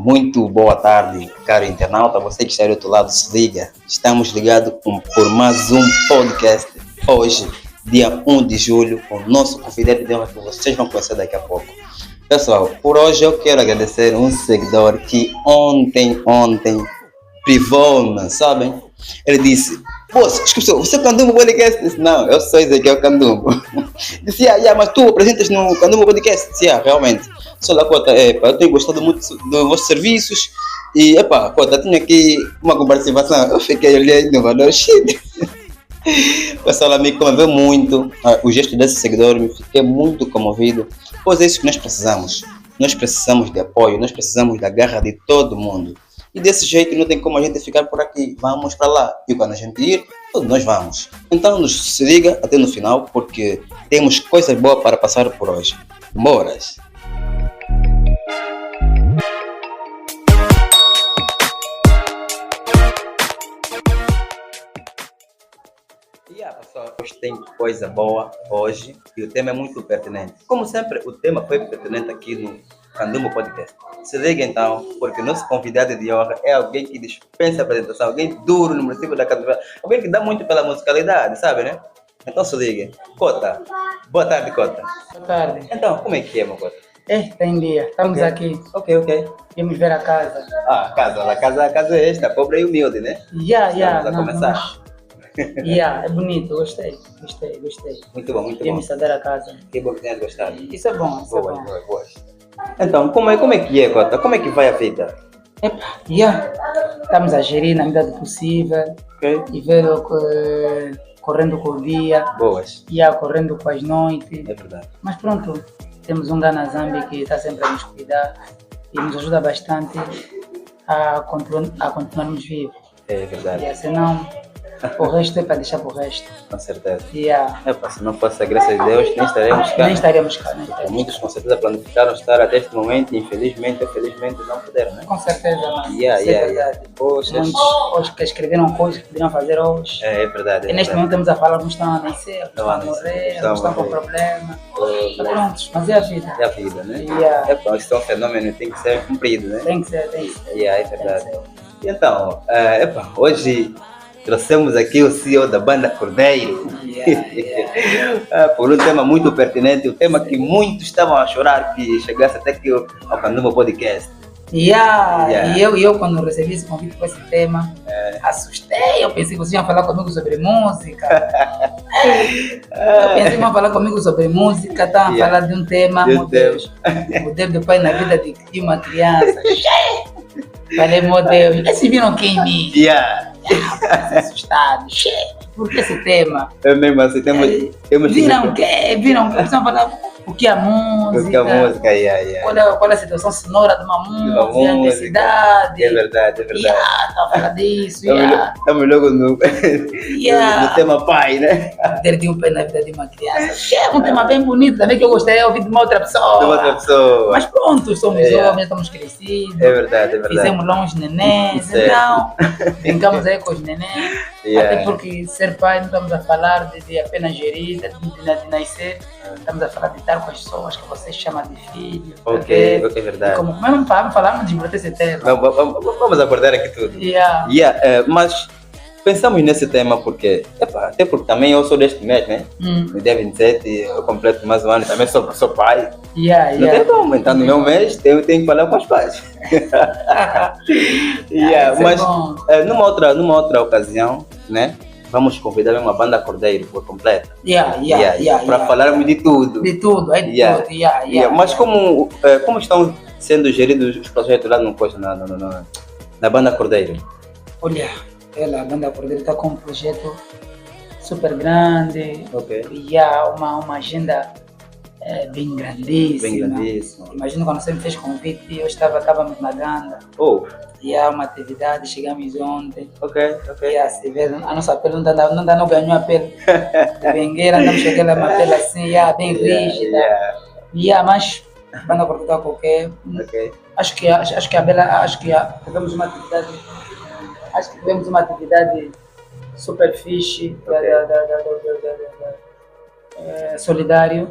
Muito boa tarde, caro internauta, você que está aí do outro lado, se liga. Estamos ligados por mais um podcast. Hoje, dia 1 de julho, com o nosso convidado de honra que vocês vão conhecer daqui a pouco. Pessoal, por hoje eu quero agradecer um seguidor que ontem privou-me, sabem? Ele disse: "Poxa, escuta, você é Candumbo Podcast?" Disse: "Não, eu sou Ezequiel Candumbo." Disse: mas tu apresentas no Candumbo Podcast?" Disse: realmente. Só da Cota, eu tenho gostado muito dos vossos serviços e, Cota, tenho aqui uma participação. Eu fiquei olhando no valor, shit. O pessoal me comoveu muito, o gesto desse seguidor, me fiquei muito comovido, pois é isso que nós precisamos. Nós precisamos de apoio, nós precisamos da garra de todo mundo. E desse jeito não tem como a gente ficar por aqui, vamos para lá. E quando a gente ir, todos nós vamos. Então se liga até no final, porque temos coisas boas para passar por hoje. Boras! Pessoal, hoje tem coisa boa hoje e o tema é muito pertinente. Como sempre, o tema foi pertinente aqui no Candumbo Podcast. Se liga então, porque nosso convidado de honra é alguém que dispensa a apresentação, alguém duro no município da Candumbo, alguém que dá muito pela musicalidade, sabe, né? Então se liga. Cota, boa tarde, Cota. Boa tarde. Então, como é que é, meu Cota? Tem dia, estamos aqui. Ok. Vamos ver a casa. A casa é esta, pobre e humilde, né? Vamos a começar. É bonito, gostei. Muito bom. Vamos dar a casa. Que bom que tenhas gostado. Isso é bom, Boa. Então, como é que é, Cota? Como é que vai a vida? Estamos a gerir na medida do possível. Ok. E ver correndo com o dia. Boas. Correndo com as noites. É verdade. Mas pronto, temos um Gana Zambi que está sempre a nos cuidar e nos ajuda bastante a continuarmos vivos. É verdade. Senão, o resto é para deixar para o resto. Com certeza. Se não fosse a graça de Deus, nem estaremos cá. Muitos com certeza planificaram estar até este momento e infelizmente ou felizmente não puderam, né? Com certeza, mas é verdade. Muitos hoje que escreveram coisas que poderiam fazer hoje. É verdade. E neste momento estamos a falar, alguns estão a nascer, alguns estão a morrer, alguns estão com problema. Prontos, mas é a vida. É a vida, né? Isso é um fenômeno, tem que ser cumprido, né? Tem que ser. É verdade. E então, hoje trouxemos aqui o CEO da banda Cordeiro. Por um tema muito pertinente, o tema que muitos estavam a chorar que chegasse até aqui ao Candumbo Podcast. E eu quando recebi esse convite com esse tema, assustei, eu pensei que vocês iam falar comigo sobre música. Eu pensei que iam falar comigo sobre música, estavam a falar de um tema, meu Deus, o poder do pai na vida de uma criança. Falei, meu Deus, e se viram quem em mim? Assustados. Por que esse tema? É mesmo assim, temos viram o quê? Precisam falar o que é a música? Qual é a situação sonora de uma música, a intensidade? É verdade. Tá a falar disso. Estamos logo no tema pai, né? Ter de um pai na vida de uma criança. É um tema bem bonito, também que eu gostaria de ouvir de uma outra pessoa. Mas pronto, somos jovens, estamos crescidos. É verdade. Fizemos lá uns nenéns, então brincamos aí com os nenéns. Até porque ser pai não estamos a falar de apenas gerir, de nascer. Estamos a falar de estar com as pessoas que você chama de filho. Ok, é verdade. Como vamos falar de desbloqueio esse tema. Vamos abordar aqui tudo. Mas pensamos nesse tema porque, até porque também eu sou deste mês, né? No dia 27 eu completo mais um ano, também sou pai. Não tem como, então no meu mês tenho que falar com os pais. Mas numa outra ocasião, né? Vamos convidar uma banda Cordeiro por completa. Para falarmos de tudo. De tudo. Mas como estão sendo geridos os projetos lá na banda Cordeiro? Olha, a banda Cordeiro está com um projeto super grande. E há uma agenda bem grandíssima. Imagino quando você me fez convite, estávamos na Ganda. E há uma atividade, chegamos ontem. Se vê, a nossa pele não ganhou a pele de bengueira, andamos com aquela pele assim, bem rígida. Mas banda cortada qualquer. Acho que a Bela, tivemos uma atividade super fixe, solidário.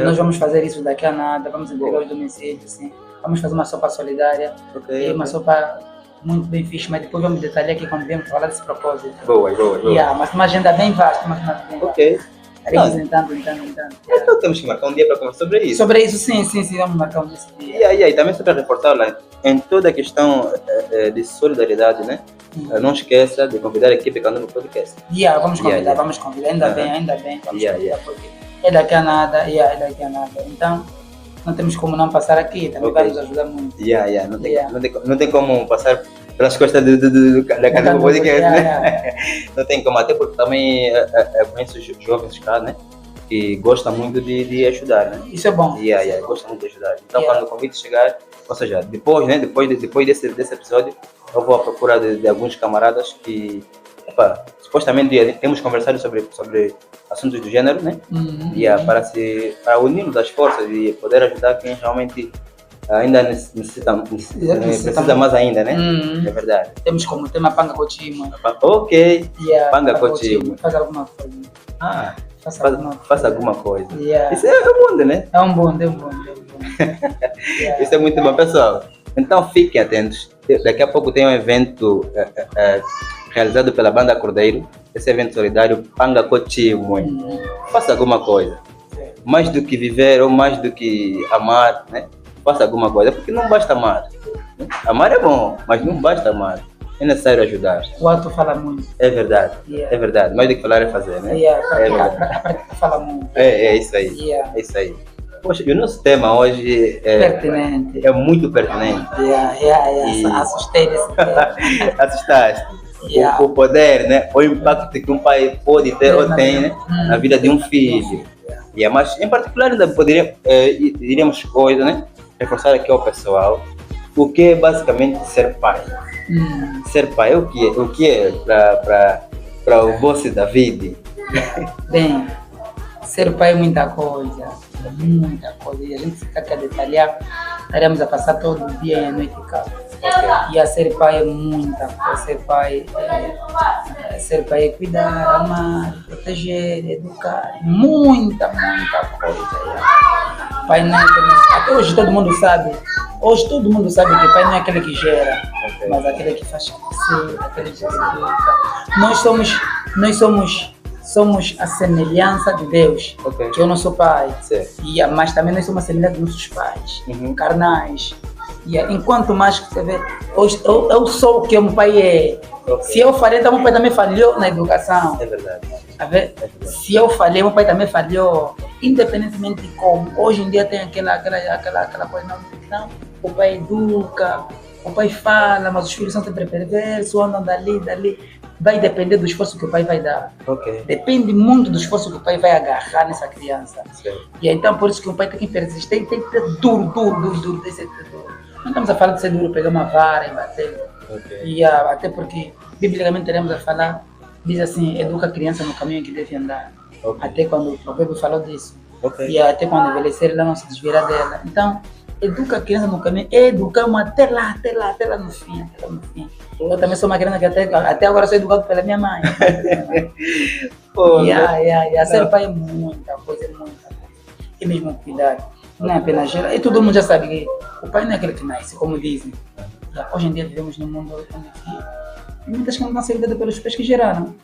Nós vamos fazer isso daqui a nada, vamos entregar os domicílios, sim. vamos fazer uma sopa solidária. E uma sopa muito bem fixe, mas depois vamos detalhar aqui quando viemos falar desse propósito. Boa. Mas uma agenda bem vasta, Ok. Estaremos tentando. Então temos que marcar um dia para conversar sobre isso. Sobre isso, sim, vamos marcar um dia. E também só para reforçar lá, em toda a questão de solidariedade, né? Não esqueça de convidar a equipe Candombo Podcast. Vamos convidar, ainda bem. Vamos convidar, porque é daqui a nada. Então, não temos como não passar aqui, também vai nos ajudar muito. Não tem como passar pelas costas da Candombo Podcast, né? Não tem como, até porque também eu conheço os jovens cá, né? Que gostam muito de ajudar, né? Isso é bom. Gostam muito de ajudar. Então, quando o convite chegar, ou seja, depois desse episódio, eu vou à procura de alguns camaradas que, supostamente temos conversado sobre assuntos do gênero, né? Para unirmos as forças e poder ajudar quem realmente ainda precisa mais ainda, né? É verdade. Temos como tema Panga Cochimo. Ok. Panga Cochimo. Faz alguma coisa. Faça alguma coisa. Isso é um bonde, né? É um bonde. Isso é muito bom, pessoal. Então fiquem atentos. Daqui a pouco tem um evento realizado pela Banda Cordeiro. Esse evento solidário, Panga Cochimo. Faça alguma coisa. Mais do que viver ou mais do que amar, né? Faça alguma coisa, porque não basta amar. Amar é bom, mas não basta amar. É necessário ajudar. O ato fala muito. É verdade. É verdade. Mais do que falar é fazer, né? A prática fala muito. É isso aí. É isso aí. Poxa, e o nosso tema hoje pertinente. É muito pertinente. Assustei nesse tema. Assustaste. O poder, né? O impacto que um pai pode ter ou tem, né? Na vida de um filho. Mas em particular ainda diríamos coisa, né? Reforçar aqui ao pessoal o que é basicamente ser pai. Ser pai é o que é para o vosso David? Bem, ser pai é muita coisa. E a gente fica aqui a detalhar, estaremos a passar todo o dia e a noite cá. E a ser pai é muita coisa. Ser pai é cuidar, amar, proteger, educar. Muita coisa. Pai não é até hoje todo mundo sabe. Hoje todo mundo sabe que pai não é aquele que gera, mas aquele que faz crescer, aquele que educa. Nós somos a semelhança de Deus, que é o nosso pai. Mas também nós somos a semelhança dos nossos pais, carnais. Enquanto mais que você vê, eu sou o que o meu pai é. Se eu falhei, então meu pai também falhou na educação. É verdade. Se eu falhei, meu pai também falhou. Independentemente de como. Hoje em dia tem aquela coisa, não, o pai educa, o pai fala, mas os filhos são sempre perversos, andam dali. Vai depender do esforço que o pai vai dar. Depende muito do esforço que o pai vai agarrar nessa criança. E então por isso que o pai tem que persistir, tem que ser duro. Não estamos a falar de ser duro, pegar uma vara e bater. Até porque, biblicamente, teremos a falar, diz assim, educa a criança no caminho que deve andar. Até quando o provérbio falou disso. E até quando envelhecer, ela não se desviará dela. Então, educa a criança no caminho, educamos até lá no fim. Eu também sou uma criança que até agora sou educado pela minha mãe. Ser pai é muita coisa. E mesmo cuidar. Não é apenas gerar. E todo mundo já sabe que o pai não é aquele que nasce, como dizem. Hoje em dia vivemos num mundo onde muitas crianças nascem educadas pelos pais que geraram.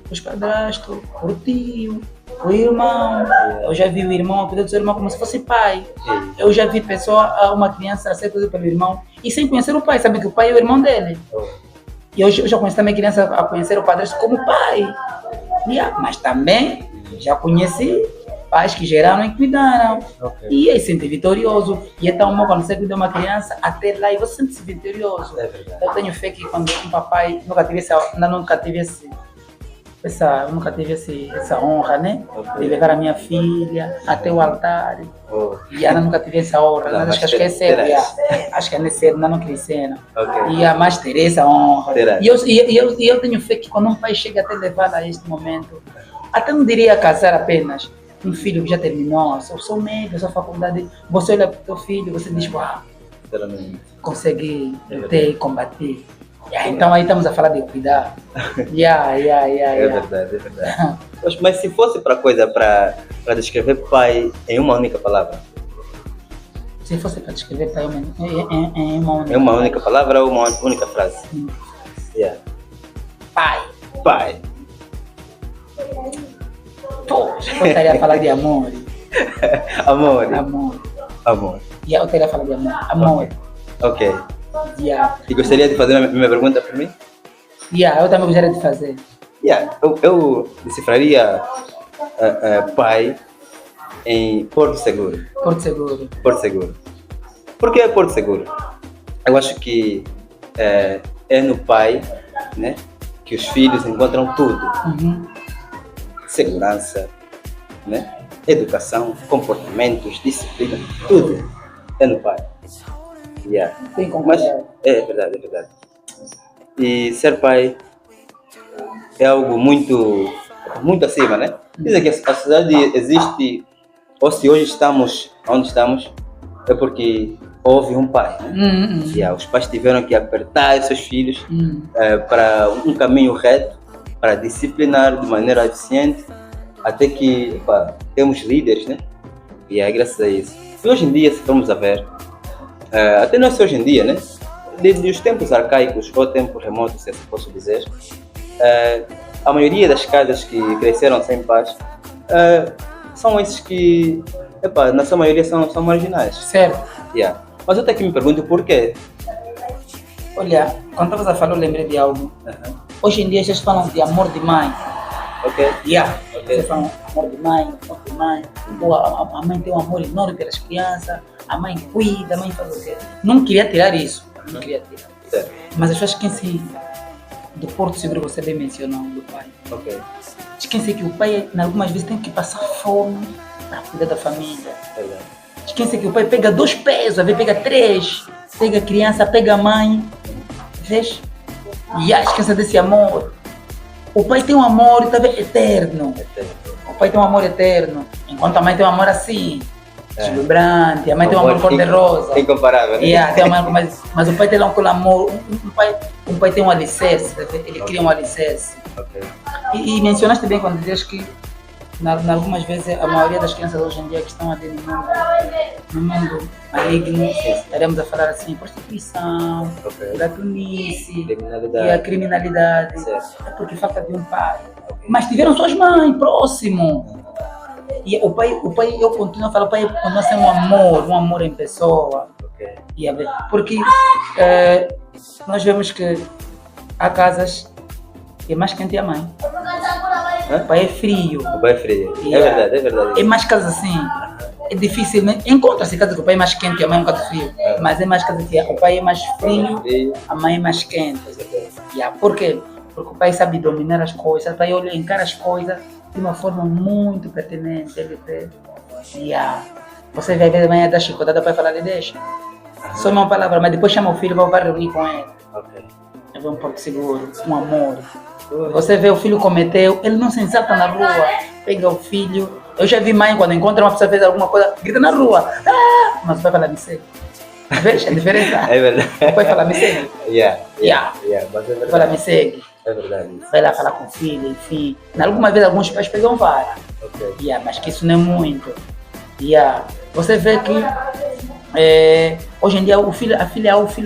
Os padrastos, o tio, o irmão. Eu já vi o irmão cuidar do seu irmão como se fosse pai. Eu já vi uma criança a ser cuidada pelo irmão e sem conhecer o pai, sabe que o pai é o irmão dele. E eu já conheci também criança a conhecer o padrasto como pai. Mas também já conheci pais que geraram e cuidaram. E aí sente vitorioso. E é tão bom quando você cuida de uma criança, até lá e você sente-se vitorioso. Eu tenho fé que quando um papai nunca tive essa honra, né? De levar a minha filha até o altar. E ela nunca tive essa honra. Não, acho que é cedo. Acho que é cedo, não crescendo. Mas ter essa honra. E eu tenho fé que quando um pai chega até levá-la a este momento, até não diria casar apenas, um filho que já terminou, sou médico, sou faculdade, você olha para o teu filho, você diz, consegui lutar e combater. Então aí estamos a falar de cuidar. É verdade. Mas se fosse para descrever pai em uma única palavra? Se fosse para descrever pai em uma única... É uma única palavra ou uma única frase? Yeah. Pai. Pai. Poxa, eu estaria a falar de amor. Amor. Amor. Amor. Yeah, eu estaria a falar de amor. Amor. Ok. Yeah. E gostaria de fazer a minha pergunta para mim? Yeah, eu também gostaria de fazer. Yeah. Eu decifraria pai em Porto Seguro. Porto Seguro. Porto Seguro. Por que Porto Seguro? Eu acho que é no pai, né, que os filhos encontram tudo. Uhum. Segurança, né, educação, comportamentos, disciplina, tudo é no pai. Yeah. Tem como. Mas é verdade, é verdade. E ser pai é algo muito acima, né? Dizem que a sociedade existe, ou se hoje estamos onde estamos, é porque houve um pai, né? Yeah, os pais tiveram que apertar seus filhos para um caminho reto, para disciplinar de maneira eficiente, até que temos líderes, né? E é graças a isso. E hoje em dia, se formos a ver, até não é só hoje em dia, né? Desde os tempos arcaicos ou tempos remotos, se posso dizer, a maioria das casas que cresceram sem pais são esses que, na sua maioria, são marginais. Certo. Yeah. Mas eu até que me pergunto por quê. Olha, quando estavas a falar, eu lembrei de algo. Hoje em dia, eles falam de amor de mãe. Ok. Yeah. Eles falam amor de mãe, amor de mãe. Ou a mãe tem um amor enorme pelas crianças, a mãe cuida, a mãe faz o quê? Não queria tirar isso. Não queria tirar. Certo. Mas as pessoas esquecem do Porto Seguro, você bem mencionou, do pai. Ok. Esquecem que o pai, algumas vezes, tem que passar fome para cuidar da família. Verdade. Esquecem que o pai pega 2 pesos, às vezes pega 3. Pega a criança, pega a mãe. Vês? E esquece desse amor. O pai tem um amor eterno. O pai tem um amor eterno. Enquanto a mãe tem um amor assim, deslumbrante. A mãe tem um amor cor-de-rosa. Incomparável. Tem um amor, mas o pai tem um amor. Um pai tem um alicerce. Ele cria um alicerce. Okay. E mencionaste bem quando dizes que algumas vezes a maioria das crianças hoje em dia que estão ali no mundo maligno, estaremos a falar assim, prostituição, gatunice e a criminalidade. É porque falta de um pai. Mas tiveram suas mães próximo. E o pai, eu continuo a falar, o pai continua a ser um amor em pessoa. Porque nós vemos que há casas que é mais quente a mãe. O pai é frio. O pai é frio. É verdade. É mais casas assim. É difícil, né? Encontra-se casa que o pai é mais quente e a mãe é um bocado frio. Mas é mais casa que o pai é mais frio, a mãe é mais quente. Por quê? Porque o pai sabe dominar as coisas, o pai encara as coisas de uma forma muito pertinente. Você vai ver amanhã dar chicotada, o pai falar, deixa. Só uma palavra, mas depois chama o filho e vai reunir com ele. É um Porto Seguro, um amor. Você vê o filho cometeu, ele não se exalta na rua, pega o filho. Eu já vi mãe quando encontra uma pessoa que fez alguma coisa, grita na rua, mas o pai fala, me segue. Veja a diferença? É verdade. O pai fala, me segue. Mas é verdade. Fala, me segue. É verdade. Vai lá falar com o filho, enfim. Algumas vezes alguns pais pegam vara. Mas que isso não é muito. Você vê que hoje em dia o filho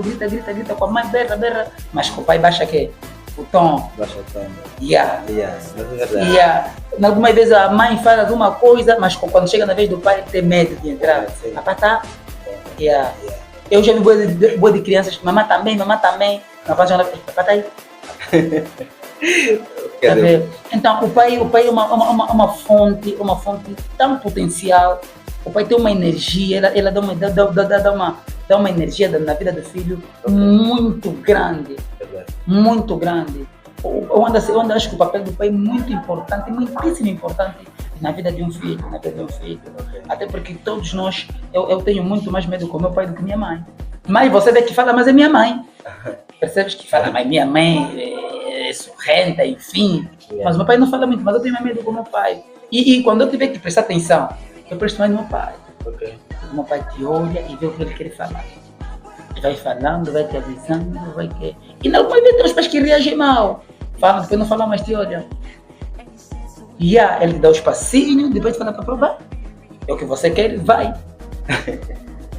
grita com a mãe, berra, mas com o pai baixa quê? O tom. Baixa o tom. Mas é verdade. Algumas vezes a mãe fala alguma coisa, mas quando chega na vez do pai, ele tem medo de entrar. Papai tá. Eu já vi boa de crianças, mamãe também. Papai tá aí. Então, o pai é uma fonte tão potencial. O pai tem uma energia, ela dá uma energia na vida do filho muito grande. Muito grande. Eu acho que o papel do pai é muito importante, muitíssimo importante na vida de um filho. Até porque todos nós, eu tenho muito mais medo com meu pai do que minha mãe. Mas você vê que fala, mas é minha mãe. Percebes que fala, mas minha mãe é sorrenta, enfim. Mas meu pai não fala muito, mas eu tenho mais medo com meu pai. E quando eu tiver que prestar atenção, eu presto mais no meu pai. Meu pai te olha e vê o que ele quer falar. Vai falando, vai te avisando, E não vai ver tem os pais que reagem mal. Falam, depois não falam mais, te olham. Ele te dá o espacinho, depois te fala para provar. É o que você quer, vai.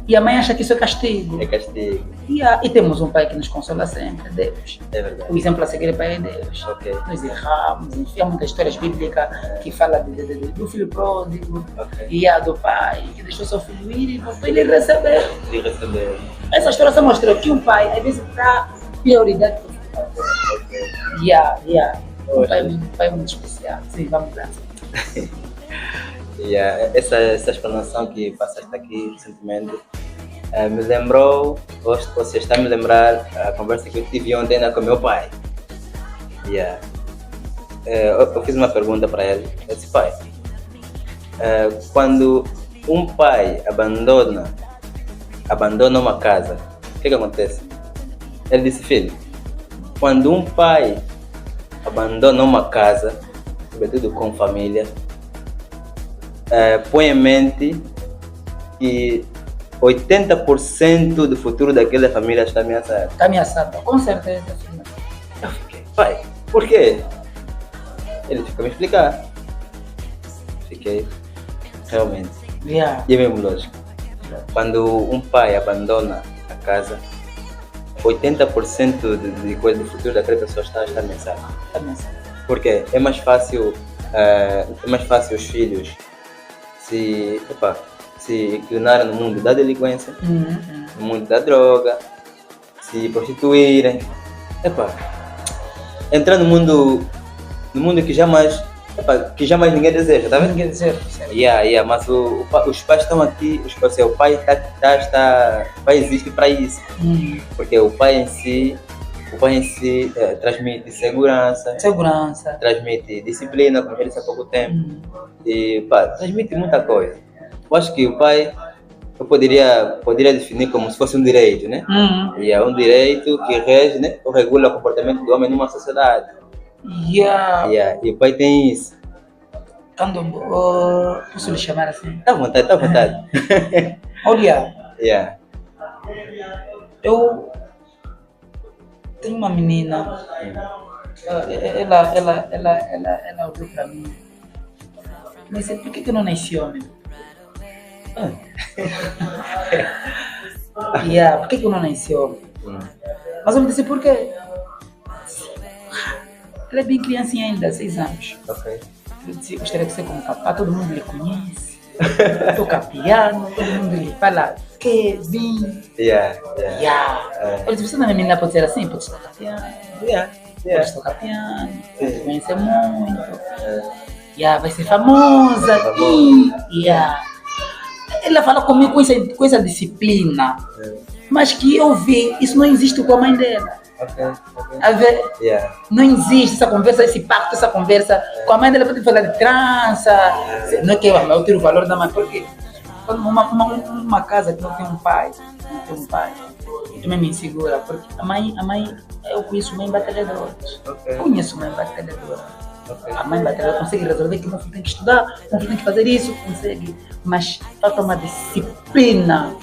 E a mãe acha que isso é castigo. É castigo. E temos um pai que nos consola sempre, Deus. É verdade. O exemplo a seguir é pai é Deus. Ok. Nós erramos, enfim, há muitas histórias bíblicas que falam do filho pródigo e do pai que deixou seu filho ir e voltou ele receber. Essa história só mostrou que um pai às vezes dá prioridade para o filho. Um pai muito especial. Sim, vamos lá. Essa explanação que passaste aqui recentemente me lembrou, ou você está a me lembrar a conversa que eu tive ontem com meu pai. Eu fiz uma pergunta para ele. Eu disse, pai, quando um pai abandona uma casa, o que acontece? Ele disse, filho, quando um pai abandona uma casa, sobretudo com família, põe em mente que 80% do futuro daquela família está ameaçado. Está ameaçado, com certeza. Eu fiquei, pai, por quê? Ele ficou me explicar. Fiquei, realmente. E é mesmo lógico. Quando um pai abandona a casa, 80% do futuro daquela pessoa está ameaçado. Porque é mais fácil os filhos se inclinarem no mundo da delinquência, no mundo da droga, se prostituírem, entrar no mundo que jamais ninguém deseja, tá vendo? Ninguém deseja. Mas os pais estão aqui, o pai vai existe para isso, porque o pai em si transmite segurança, transmite disciplina, como ele disse há pouco tempo, e transmite muita coisa. Eu acho que o pai eu poderia definir como se fosse um direito, né? E é um direito que rege, né? Ou regula o comportamento do homem numa sociedade. E o pai tem isso. Candombo, posso lhe chamar assim? Tá à vontade. Olha, eu tenho uma menina, ela olhou para mim, mas por que eu não nasci homem? Por que eu não nasci homem? Mas eu me disse, por quê? Ela é bem criancinha ainda, 6 anos. Eu disse, gostaria de ser como papá, todo mundo lhe conhece. Toca piano, todo mundo lhe fala Kevin. Eu disse, você não é menina, pode ser assim? Pode tocar piano. Pode tocar piano, pode conhecer muito. Vai ser famosa. Ela fala comigo com essa disciplina. Mas que eu vi, isso não existe com a mãe dela. Não existe essa conversa, esse pacto, essa conversa. Com a mãe dela pode falar de trança. Não é que eu tiro o valor da mãe, porque uma casa que não tem um pai, eu também me insegura, porque a mãe, eu conheço mãe batalhadora. Conheço mãe batalhadora. A mãe batalhadora consegue resolver que o meu filho tem que estudar, o meu filho tem que fazer isso, consegue. Mas falta uma disciplina.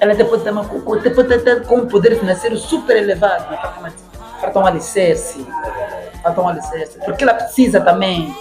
Ela depois ter com um poder financeiro super elevado, mas falta um alicerce, porque ela precisa também